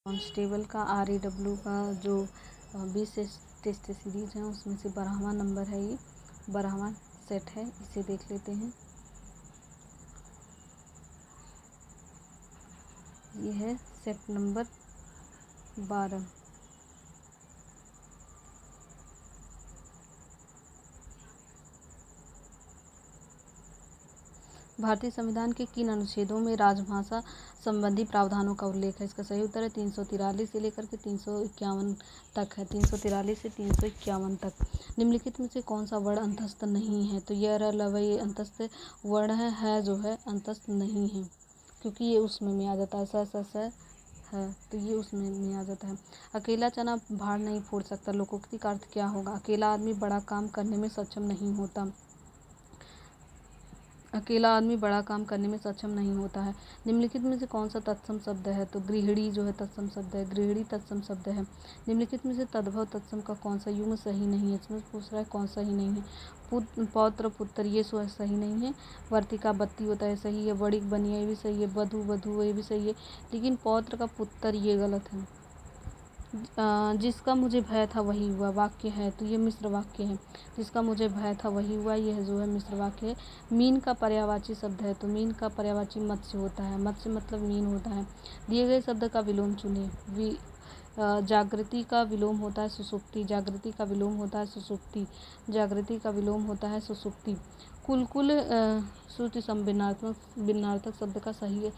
Constable का RAW का जो 20 टेस्ट सीरीज है उसमें से 12वां नंबर है, ये 12वां सेट है। इसे देख लेते हैं। ये है सेट नंबर 12। भारतीय संविधान के किन अनुच्छेदों में राजभाषा संबंधी प्रावधानों का उल्लेख है? इसका सही उत्तर है 343 से लेकर के 351 तक है। 343 से 351 तक। निम्नलिखित में से कौन सा वर्ण अंतस्थ नहीं है? तो यह लवई अंतस्थ वर्ण है जो है अंतस्थ नहीं है, क्योंकि ये उसमें में आ जाता है। स है तो ये उसमें में आ जाता है। अकेला चना भाड़ नहीं फोड़ सकता, लोकोक्ति का अर्थ क्या होगा? अकेला आदमी बड़ा काम करने में सक्षम नहीं होता। अकेला आदमी बड़ा काम करने में सक्षम नहीं होता है। निम्नलिखित में से कौन सा तत्सम शब्द है? तो गृहिणी जो है तत्सम शब्द है। गृहिणी तत्सम शब्द है। निम्नलिखित में से तद्भव तत्सम का कौन सा युग्म सही नहीं है? इसमें पूछ रहा है कौन सही नहीं है। पौत्र पुत्र ये सही नहीं है। वर्तिका बत्ती होता है, सही है। वणिक बनिया ये भी सही है। वधु वधु ये भी सही है, लेकिन पौत्र का पुत्र ये गलत है। जिसका मुझे भय था वही हुआ वाक्य है, तो ये मिश्र वाक्य है। जिसका मुझे भय था वही हुआ, यह जो है मिश्र वाक्य है। मीन का पर्यायवाची शब्द है, तो मीन का पर्यायवाची मत्स्य होता है। मत्स्य मतलब मीन होता है। दिए गए शब्द का विलोम चुने। जागृति का विलोम होता है सुसुप्ति। जागृति का विलोम होता है सुसुप्ति। जागृति का विलोम होता है सुसुप्ति। कुल कुल श्रुति भिन्नार्थक शब्द का सही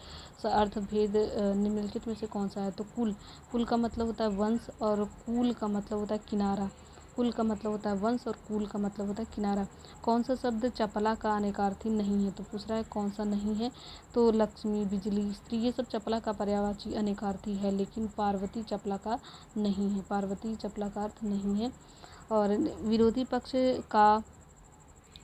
अर्थ भेद निम्नलिखित में से कौन सा है? तो कुल, कुल का मतलब होता है वंश और कूल का मतलब होता है किनारा। कुल का मतलब होता है वंश और कूल का मतलब होता है किनारा। कौन सा शब्द चपला का अनेकार्थी नहीं है? तो पूछ रहा है कौन सा नहीं है? तो लक्ष्मी, बिजली, स्त्री ये सब चपला का पर्यायवाची अनेकार्थी है, लेकिन पार्वती चपला का नहीं है। पार्वती चपला का अर्थ नहीं है। और विरोधी पक्ष का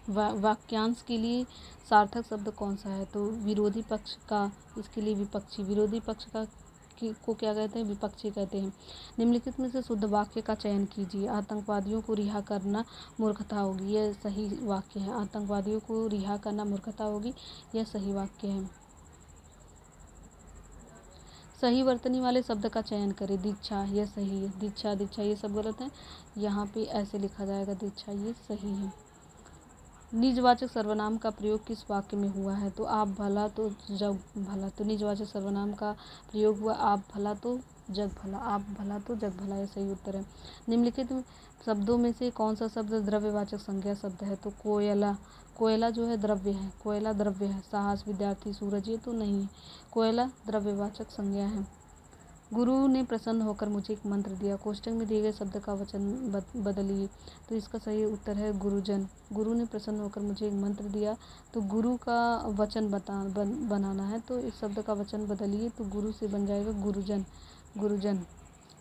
वाक्यांश के लिए सार्थक शब्द कौन सा है? तो विरोधी पक्ष का, इसके लिए विपक्षी। विरोधी पक्ष का को क्या कहते हैं? विपक्षी कहते हैं। निम्नलिखित में से शुद्ध वाक्य का चयन कीजिए। आतंकवादियों को रिहा करना मूर्खता होगी, यह सही वाक्य है। आतंकवादियों को रिहा करना मूर्खता होगी, यह सही वाक्य है। सही वर्तनी वाले शब्द का चयन करें। दीक्षा, यह सही है। दीक्षा दीक्षा ये सब गलत है। यहाँ पे ऐसे लिखा जाएगा दीक्षा, ये सही है। निजवाचक सर्वनाम का प्रयोग किस वाक्य में हुआ है? तो आप भला तो जग भला। तो निजवाचक सर्वनाम का प्रयोग हुआ आप भला तो जग भला। आप भला तो जग भला, यह सही उत्तर है। निम्नलिखित शब्दों में से कौन सा शब्द द्रव्यवाचक संज्ञा शब्द है? तो कोयला। कोयला जो है द्रव्य है। कोयला द्रव्य है। साहस, विद्यार्थी, सूरज ये तो नहीं है। कोयला द्रव्यवाचक संज्ञा है। गुरु ने प्रसन्न होकर मुझे एक मंत्र दिया। कोष्टक में दिए गए शब्द का वचन बदलिए। तो इसका सही उत्तर है गुरुजन। गुरु ने प्रसन्न होकर मुझे एक मंत्र दिया, तो गुरु का वचन बनाना है, तो इस शब्द का वचन बदलिए, तो गुरु से बन जाएगा गुरुजन। गुरुजन।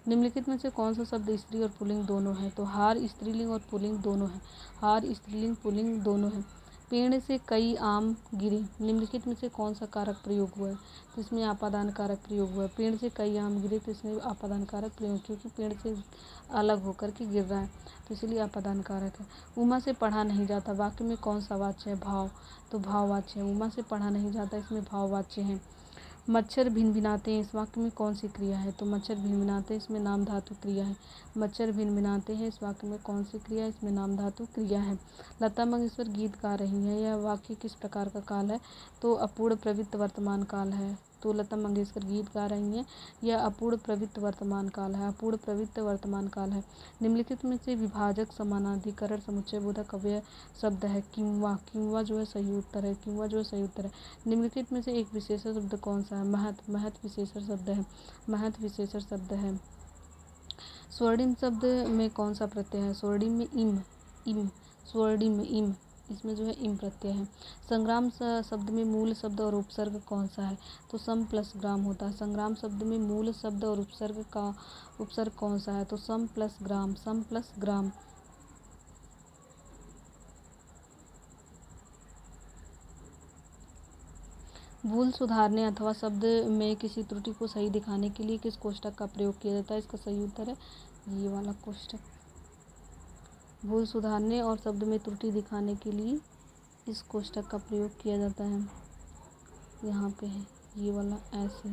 निम्नलिखित में से कौन सा शब्द स्त्री और पुल्लिंग दोनों है? तो हार स्त्रीलिंग और पुल्लिंग दोनों है। हार स्त्रीलिंग पुल्लिंग दोनों है। पेड़ से कई आम गिरे। निम्नलिखित में से कौन सा कारक प्रयोग हुआ है? तो इसमें आपादान कारक प्रयोग हुआ है। पेड़ से कई आम गिरे, तो इसमें आपादान कारक प्रयोग, क्योंकि पेड़ से अलग होकर के गिर रहा है, तो इसलिए आपादान कारक है। उमा से पढ़ा नहीं जाता, वाक्य में कौन सा वाच्य है? भाव। तो भाववाच्य है। उमा से पढ़ा नहीं जाता, इसमें भाववाच्य है। मच्छर भिनभिनाते हैं, इस वाक्य में कौन सी क्रिया है? तो मच्छर भिनभिनाते हैं, इसमें नाम धातु क्रिया है। मच्छर भिनभिनाते हैं, इस वाक्य में कौन सी क्रिया है? इसमें नाम धातु क्रिया है। लता मंगेशकर गीत गा रही हैं, यह वाक्य किस प्रकार का काल है? तो अपूर्ण प्रवृत्त वर्तमान काल है। तो लता मंगेशकर गीत गा रही हैं, यह अपूर्ण प्रवृत्त वर्तमान काल है। अपूर्ण प्रवृत्त वर्तमान काल है। निम्नलिखित में से विभाजक, समानाधिकरण, समुच्चय बोधक अव्यय शब्द है किंवा। किंवा जो है सही उत्तर है। किंवा जो है सही उत्तर है। निम्नलिखित में से एक विशेषण शब्द कौन सा है? महत। महत विशेषण शब्द है। महत विशेषण शब्द है। स्वर्णिम शब्द में कौन सा प्रत्यय है? स्वर्णिम में इम। इम। स्वर्णिम में इम, इसमें जो है इम प्रत्यय है। संग्राम शब्द में मूल शब्द और उपसर्ग कौन सा है? तो सम प्लस ग्राम होता है। संग्राम शब्द में मूल शब्द और उपसर्ग कौन सा है? तो सम प्लस ग्राम। सम प्लस ग्राम। भूल सुधारने अथवा शब्द में किसी त्रुटि को सही दिखाने के लिए किस कोष्ठक का प्रयोग किया जाता है? इसका सही उत्तर है ये वाला कोष्ठक। भूल सुधारने और शब्द में त्रुटि दिखाने के लिए इस कोष्ठक का प्रयोग किया जाता है। यहाँ पे है ये वाला ऐसे।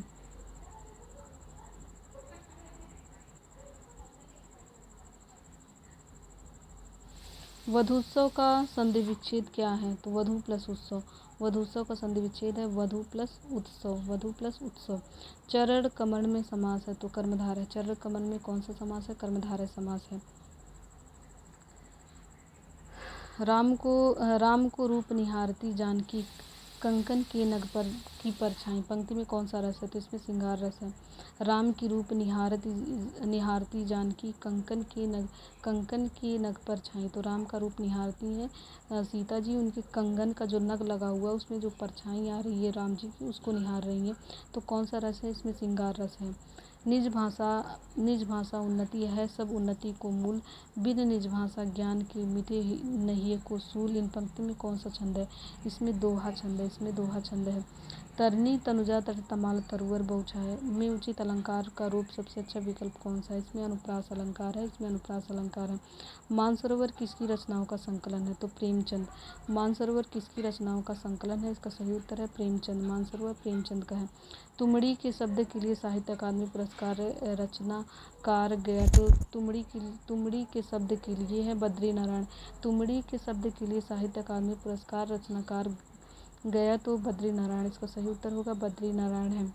वधूत्सव का संधि विच्छेद क्या है? तो वधू प्लस उत्सव। वधूत्सव का संधि विच्छेद है वधू प्लस उत्सव। वधू प्लस उत्सव। चरण कमर में समास है तो कर्मधार है। चरण कमर में कौन सा समास है? कर्मधारय समास है। राम को रूप निहारती जानकी कंकन के नग पर की परछाई। पंक्ति में कौन सा रस है? तो इसमें श्रृंगार रस है। राम की रूप निहारती जानकी कंकन के नग पर छाई। तो राम का रूप निहारती है सीता जी, उनके कंगन का जो नग लगा हुआ है उसमें जो परछाई आ रही है राम जी की, उसको निहार रही है। तो कौन सा रस है? इसमें श्रृंगार रस है। निज भाषा उन्नति है सब उन्नति को मूल। बिन निज भाषा ज्ञान के मिटे नहीं को सूल। इन पंक्ति में कौन सा छंद है? इसमें दोहा छंद है। तरनी तनुजा तट तमाल तरुवर बहुछाया में उचित अलंकार का रूप सबसे अच्छा विकल्प कौन सा है? इसमें अनुप्रास अलंकार है। मानसरोवर किसकी रचनाओं का संकलन है? तो प्रेमचंद। मानसरोवर किसकी रचनाओं का संकलन है? इसका सही उत्तर है प्रेमचंद। मानसरोवर प्रेमचंद का है। तुमड़ी के शब्द के लिए साहित्य अकादमी पुरस्कार रचनाकार गया। तो तुमड़ी के शब्द के लिए है बद्री नारायण। तुमड़ी के शब्द के लिए साहित्य अकादमी पुरस्कार रचनाकार गया तो बद्री नारायण। इसका सही उत्तर होगा बद्री नारायण है।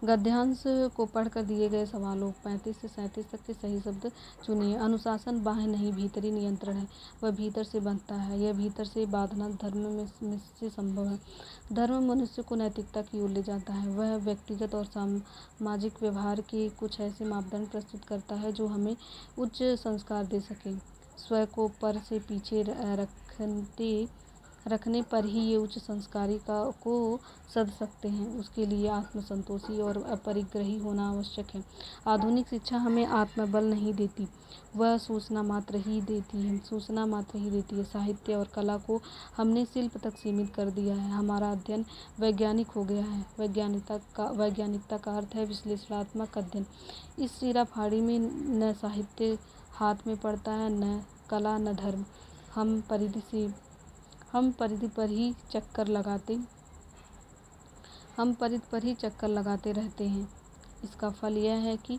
गद्यांश को पढ़कर दिए गए सवालों 35 से 37 तक के सही शब्द चुनिए। अनुशासन बाह्य नहीं भीतरी नियंत्रण है। वह भीतर से बनता है। यह भीतर से बांधना धर्म में से संभव है। धर्म मनुष्य को नैतिकता की ओर ले जाता है। वह व्यक्तिगत और सामाजिक व्यवहार के कुछ ऐसे मापदंड प्रस्तुत करता है जो हमें उच्च संस्कार दे सके। स्वयं को पर से पीछे रखने पर ही ये उच्च संस्कारी को सध सकते हैं। उसके लिए आत्मसंतोषी और अपरिग्रही होना आवश्यक है। आधुनिक शिक्षा हमें आत्मबल नहीं देती, वह सूचना मात्र ही देती है। साहित्य और कला को हमने शिल्प तक सीमित कर दिया है। हमारा अध्ययन वैज्ञानिक हो गया है। वैज्ञानिकता का अर्थ है विश्लेषणात्मक अध्ययन। इस चीराफाड़ी में न साहित्य हाथ में पड़ता है, न कला, न धर्म। हम परिधि पर ही चक्कर लगाते रहते हैं। इसका फल यह है कि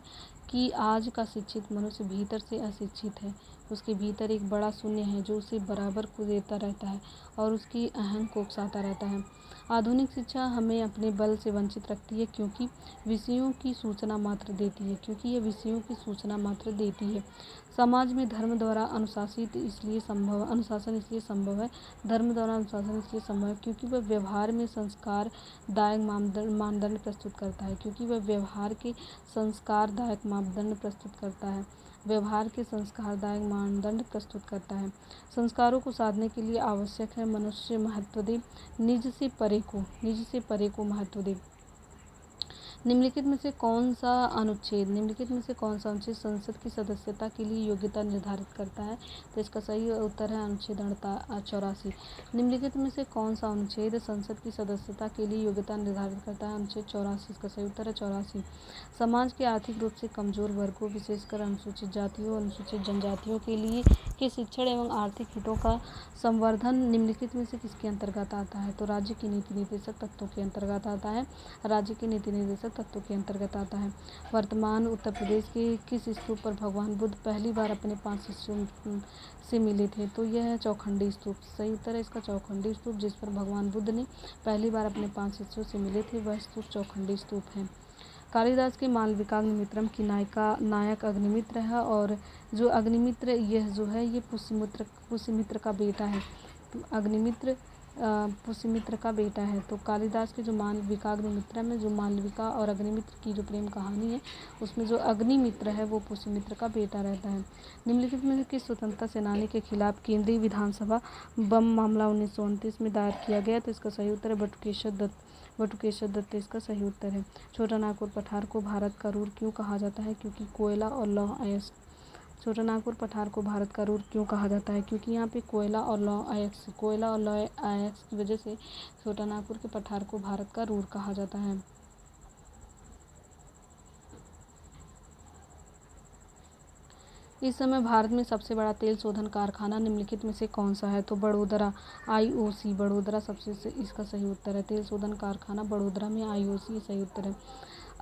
आज का शिक्षित मनुष्य भीतर से अशिक्षित है। उसके भीतर एक बड़ा शून्य है जो उसे बराबर कुदेता रहता है और उसकी अहम को उकसाता रहता है। आधुनिक शिक्षा हमें अपने बल से वंचित रखती है क्योंकि विषयों की सूचना मात्र देती है। समाज में धर्म द्वारा अनुशासन इसलिए संभव है क्योंकि वह व्यवहार में संस्कारदायक मानदंड प्रस्तुत करता है। संस्कारों को साधने के लिए आवश्यक है मनुष्य महत्व दे, निज से परे को महत्व दे। निम्नलिखित में से कौन सा अनुच्छेद संसद की सदस्यता के लिए योग्यता निर्धारित करता है? तो इसका सही उत्तर है अनुच्छेद 84। निम्नलिखित में से कौन सा अनुच्छेद संसद की सदस्यता के लिए योग्यता निर्धारित करता है? अनुच्छेद 84। इसका सही उत्तर है 84। समाज के आर्थिक रूप से कमजोर वर्गों विशेषकर अनुसूचित जातियों अनुसूचित जनजातियों के शिक्षण एवं आर्थिक हितों का संवर्धन निम्नलिखित में से किसके अंतर्गत आता है? तो राज्य के नीति निर्देशक तत्वों के अंतर्गत आता है। वर्तमान उत्तर प्रदेश के किस स्तूप पर भगवान बुद्ध पहली बार अपने 5 शिष्यों से मिले थे? तो यह है चौखंडी स्तूप। सही उत्तर है इसका चौखंडी स्तूप। जिस पर भगवान बुद्ध ने पहली बार अपने 5 शिष्यों से मिले थे वह स्तूप चौखंडी स्तूप है। कालिदास के मालविकाग्निमित्रम की नायक अग्निमित्र है और जो अग्निमित्र ये पुष्यमित्र का बेटा है। अग्निमित्र पुष्यमित्र का बेटा है। तो कालिदास के जो मालविकाग्निमित्रम में जो मालविका और अग्निमित्र की जो प्रेम कहानी है उसमें जो अग्निमित्र है वो पुष्यमित्र का बेटा रहता है। निम्नलिखित में किस स्वतंत्रता सेनानी के खिलाफ केंद्रीय विधानसभा बम मामला 1929 में दायर किया गया? तो इसका सही उत्तर है बटुकेश्वर दत्त इसका सही उत्तर है। छोटा नागपुर पठार को भारत का रूर क्यों कहा जाता है? क्योंकि कोयला और लौह अयस्क। छोटा नागपुर पठार को भारत का रूर क्यों कहा जाता है? क्योंकि यहाँ पे कोयला और लौह अयस्क की वजह से छोटा नागपुर के पठार को भारत का रूर कहा जाता है। इस समय भारत में सबसे बड़ा तेल शोधन कारखाना निम्नलिखित में से कौन सा है? तो बड़ोदरा IOC बड़ोदरा इसका सही उत्तर है। तेल शोधन कारखाना बड़ोदरा में IOC सही उत्तर है।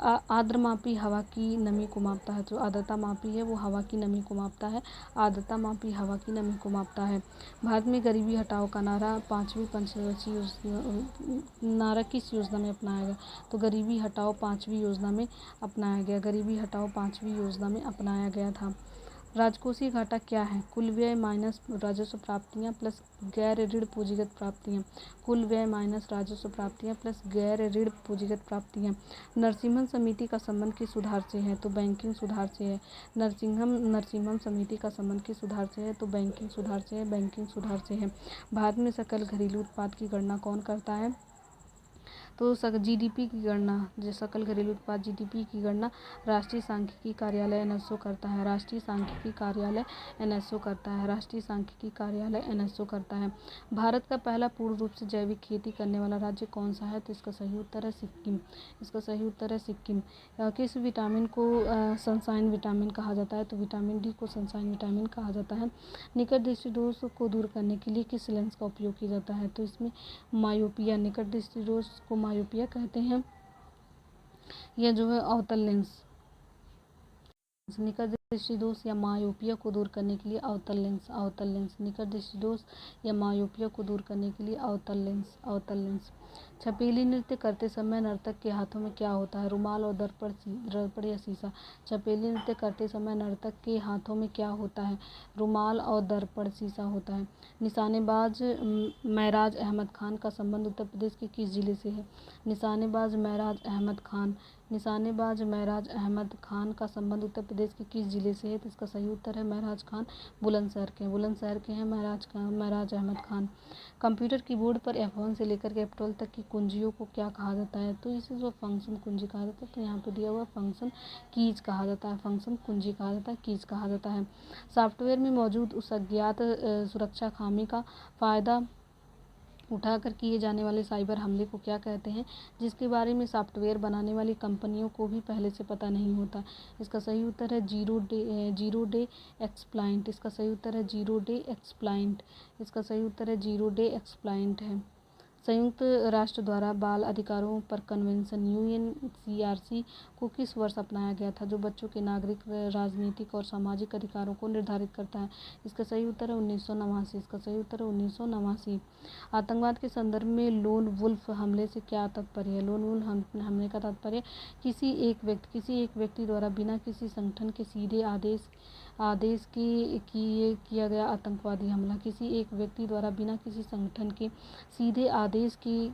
आर्द्रमापी हवा की नमी को मापता है। जो आर्द्रता मापी है वो हवा की नमी को मापता है। आर्द्रता मापी हवा की नमी को मापता है। भारत में गरीबी हटाओ का नारा पाँचवीं पंचवर्षीय नारा किस योजना में अपनाया गया? तो गरीबी हटाओ पाँचवीं योजना में अपनाया गया। गरीबी हटाओ पाँचवीं योजना में अपनाया गया था। राजकोषीय घाटा क्या है? कुल व्यय माइनस राजस्व प्राप्तियां प्लस गैर ऋण पूंजीगत प्राप्तियां। कुल व्यय माइनस राजस्व प्राप्तियां प्लस गैर ऋण पूंजीगत प्राप्तियां। नरसिम्हन समिति का संबंध किस सुधार से है? तो बैंकिंग सुधार से है। नरसिम्हन समिति का संबंध किस सुधार से है? तो बैंकिंग सुधार से है। बैंकिंग सुधार से है। भारत में सकल घरेलू उत्पाद की गणना कौन करता है? तो जीडीपी की गणना, जो सकल घरेलू उत्पाद जीडीपी की गणना राष्ट्रीय सांख्यिकी कार्यालय एनएसओ करता है। राष्ट्रीय सांख्यिकी कार्यालय एनएसओ करता है। राष्ट्रीय सांख्यिकी कार्यालय एनएसओ करता है। भारत का पहला पूर्ण रूप से जैविक खेती करने वाला राज्य कौन सा है? तो इसका सही उत्तर है सिक्किम। इसका सही उत्तर है सिक्किम। किस विटामिन को सनशाइन विटामिन कहा जाता है? तो विटामिन डी को सनशाइन विटामिन कहा जाता है। निकट दृष्टि दोष को दूर करने के लिए किस लेंस का उपयोग किया जाता है? तो इसमें मायोपिया, निकट दृष्टि दोष को मायोपिया कहते हैं। यह जो है अवतल लेंस, निकट दृष्टि दोष या मायोपिया को दूर करने के लिए अवतल लेंस, अवतल लेंस। निकट दृष्टि दोष या मायोपिया को दूर करने के लिए अवतल लेंस, अवतल लेंस। छपेली नृत्य करते समय नर्तक के हाथों में क्या होता है? रुमाल और दर्पण या शीशा। छपेली नृत्य करते समय नर्तक के हाथों में क्या होता है? रुमाल और दर्पण, शीशा होता है। निशानेबाज महराज अहमद खान का संबंध उत्तर प्रदेश के किस जिले से है? निशानेबाज महराज अहमद खान, निशानेबाज महराज अहमद खान का संबंध उत्तर प्रदेश के किस जिले से है? तो इसका सही उत्तर है महराज खान बुलंदशहर के, बुलंदशहर के हैं महराज अहमद खान। कंप्यूटर कीबोर्ड पर F1 से लेकर के F12 तक की कुंजियों को क्या कहा जाता है? तो इसे जो फंक्शन कुंजी कहा जाता है। तो यहाँ पे दिया हुआ फंक्शन कीज कहा जाता है। फंक्शन कुंजी कहा जाता है, कीज कहा जाता है। सॉफ्टवेयर में मौजूद उस अज्ञात सुरक्षा खामी का फायदा उठाकर किए जाने वाले साइबर हमले को क्या कहते हैं? जिसके बारे में सॉफ्टवेयर बनाने वाली कंपनियों को भी पहले से पता नहीं होता। इसका सही उत्तर है जीरो डे एक्सप्लाइंट। इसका सही उत्तर है जीरो डे एक्सप्लाइंट। इसका सही उत्तर है जीरो डे एक्सप्लाइंट है। संयुक्त राष्ट्र द्वारा बाल अधिकारों पर कन्वेंशन UNCRC को किस वर्ष अपनाया गया था? जो बच्चों के नागरिक, राजनीतिक और सामाजिक अधिकारों को निर्धारित करता है। इसका सही उत्तर है 1989। इसका सही उत्तर है 1989। आतंकवाद के संदर्भ में लोन वुल्फ हमले से क्या तात्पर्य है? लोन वुल्फ हमले का तात्पर्य किसी एक व्यक्ति द्वारा बिना किसी संगठन के सीधे आदेश की किया गया आतंकवादी हमला। किसी एक व्यक्ति द्वारा बिना किसी संगठन के सीधे आदेश के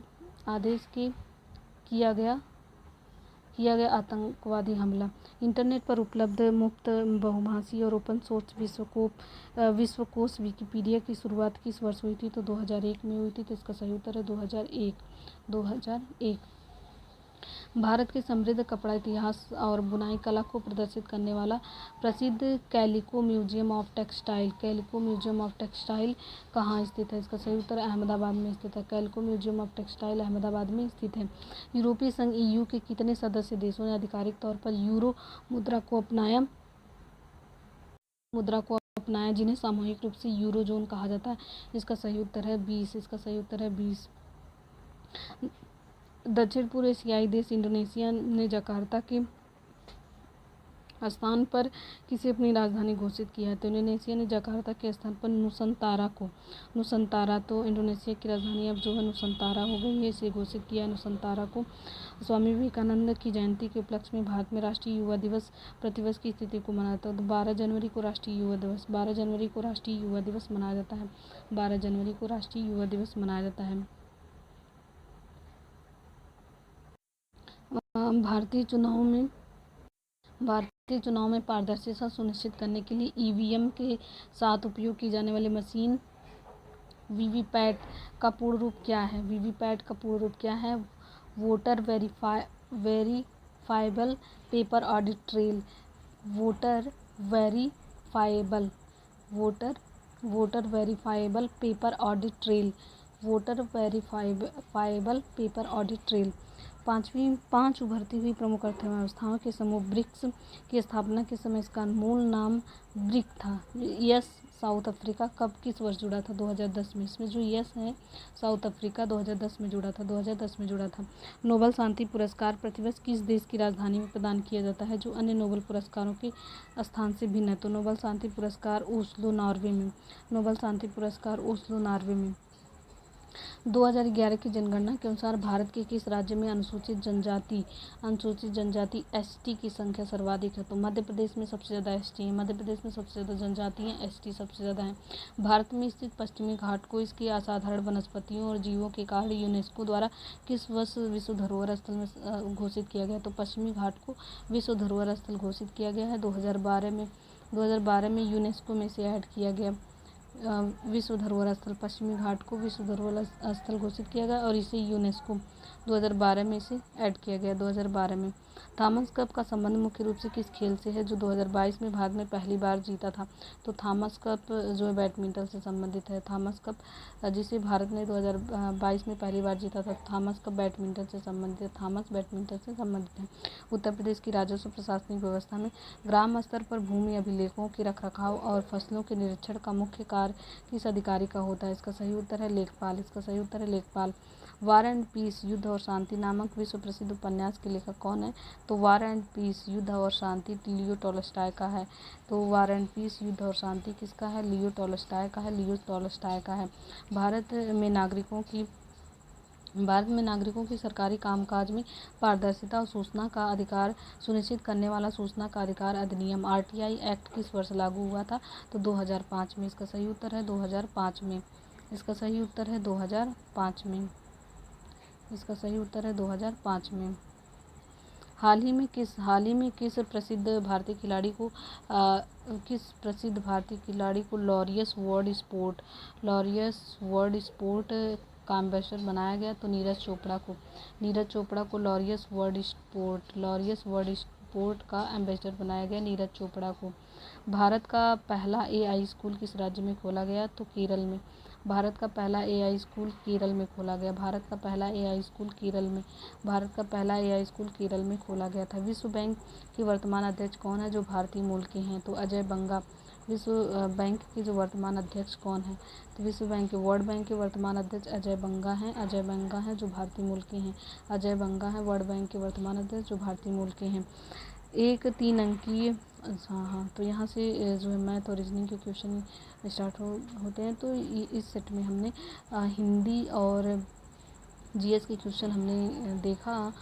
किया गया आतंकवादी हमला। इंटरनेट पर उपलब्ध मुफ्त, बहुभाषी और ओपन सोर्स विश्वकोश विकिपीडिया की शुरुआत किस वर्ष हुई थी? तो 2001 में हुई थी। तो इसका सही उत्तर है 2001। भारत के समृद्ध कपड़ा इतिहास और बुनाई कला को प्रदर्शित करने वाला प्रसिद्ध कैलिको म्यूजियम ऑफ टेक्सटाइल कहाँ स्थित है? इसका सही उत्तर अहमदाबाद में स्थित है। Calico museum of textile Ahmedabad में स्थित है। यूरोपीय संघ EU के कितने सदस्य देशों ने आधिकारिक तौर पर यूरो मुद्रा को अपनाया, जिन्हें सामूहिक रूप से यूरोजोन कहा जाता है? इसका सही उत्तर है 20। इसका सही उत्तर है 20। दक्षिण पूर्व एशियाई देश इंडोनेशिया ने जकार्ता के स्थान पर किसे अपनी राजधानी घोषित किया है? तो इंडोनेशिया ने जकार्ता के स्थान पर नुसंतारा, तो इंडोनेशिया की राजधानी अब जो है नुसंतारा हो गई है, इसे घोषित किया है नुसंतारा को। स्वामी विवेकानंद की जयंती के उपलक्ष्य में भारत में राष्ट्रीय युवा दिवस प्रतिवर्ष की स्थिति को मनाता है। तो 12 जनवरी को राष्ट्रीय युवा दिवस मनाया जाता है। 12 जनवरी को राष्ट्रीय युवा दिवस मनाया जाता है। भारतीय चुनाव में पारदर्शिता सुनिश्चित करने के लिए EVM के साथ उपयोग की जाने वाली मशीन वीवीपैट का पूर्ण रूप क्या है? वीवीपैट का पूर्ण रूप क्या है? Voter verifiable paper audit trail. Voter verifiable paper audit trail. पाँच उभरती हुई प्रमुख अर्थव्यवस्थाओं के समूह ब्रिक्स की स्थापना के समय इसका मूल नाम ब्रिक था। यस साउथ अफ्रीका कब किस वर्ष जुड़ा था? 2010 में। इसमें जो यस है साउथ अफ्रीका 2010 में जुड़ा था, 2010 में जुड़ा था। नोबेल शांति पुरस्कार प्रतिवर्ष किस देश की राजधानी में प्रदान किया जाता है जो अन्य नोबेल पुरस्कारों के स्थान से भिन्न है? तो नोबेल शांति पुरस्कार ओस्लो नॉर्वे में। नोबेल शांति पुरस्कार ओस्लो नॉर्वे में। 2011 की जनगणना के अनुसार भारत के किस राज्य में अनुसूचित जनजाति एसटी की संख्या सर्वाधिक है? तो मध्य प्रदेश में सबसे ज़्यादा एसटी है। मध्य प्रदेश में सबसे ज़्यादा जनजाति हैं, एसटी सबसे ज़्यादा हैं। भारत में स्थित पश्चिमी घाट को इसकी असाधारण वनस्पतियों और जीवों के कारण यूनेस्को द्वारा किस वर्ष विश्व धरोहर स्थल में घोषित किया गया? तो पश्चिमी घाट को विश्व धरोहर स्थल घोषित किया गया है 2012 में यूनेस्को में से ऐड किया गया। विश्व धरोहर स्थल पश्चिमी घाट को विश्व धरोहर स्थल घोषित किया गया और इसे यूनेस्को 2012 में इसे ऐड किया गया 2012 में। थॉमस कप का संबंध मुख्य रूप से किस खेल से है जो 2022 में भारत में पहली बार जीता था? तो थॉमस कप जो है बैडमिंटन से संबंधित है। थॉमस कप जिसे भारत ने 2022 में पहली बार जीता था, थॉमस कप बैडमिंटन से संबंधित है। थॉमस बैडमिंटन से संबंधित है। उत्तर प्रदेश की राजस्व प्रशासनिक व्यवस्था में ग्राम स्तर पर भूमि अभिलेखों के रखरखाव और फसलों के निरीक्षण का मुख्य कार्य किस अधिकारी का होता है? इसका सही उत्तर है लेखपाल। इसका सही उत्तर है लेखपाल। वार एंड पीस युद्ध और शांति नामक विश्व प्रसिद्ध उपन्यास के लेखक कौन है? तो वार एंड पीस युद्ध और शांति लियो टॉलस्टॉय का है। तो वार एंड पीस युद्ध और शांति किसका है? लियो टॉलस्टॉय का है। लियो टॉलस्टॉय का है। भारत में नागरिकों की सरकारी कामकाज में पारदर्शिता और सूचना का अधिकार सुनिश्चित करने वाला सूचना का अधिकार अधिनियम आरटीआई एक्ट किस वर्ष लागू हुआ था? तो 2005 में। इसका सही उत्तर है 2005 में। इसका सही उत्तर है 2005 में। इसका सही उत्तर है 2005 में। हाल ही में किस प्रसिद्ध भारतीय खिलाड़ी को लॉरियस वर्ल्ड स्पोर्ट का एम्बेसडर बनाया गया? तो नीरज चोपड़ा को लॉरियस वर्ल्ड स्पोर्ट का एम्बेसडर बनाया गया नीरज चोपड़ा को। भारत का पहला एआई स्कूल किस राज्य में खोला गया? तो केरल में। भारत का पहला एआई स्कूल केरल में खोला गया। भारत का पहला एआई स्कूल केरल में खोला गया था। विश्व बैंक के वर्तमान अध्यक्ष कौन है जो भारतीय मूल के हैं? तो अजय बंगा। विश्व बैंक के जो वर्तमान अध्यक्ष कौन है? तो वर्ल्ड बैंक के वर्तमान अध्यक्ष अजय बंगा हैं जो भारतीय मूल के हैं। अजय बंगा हैं वर्ल्ड बैंक के वर्तमान अध्यक्ष जो भारतीय मूल के हैं। एक 3 अंकीय तो यहाँ से जो है मैथ और रीजनिंग के क्वेश्चन स्टार्ट होते हैं। तो इस सेट में हमने हिंदी और जीएस के क्वेश्चन हमने देखा।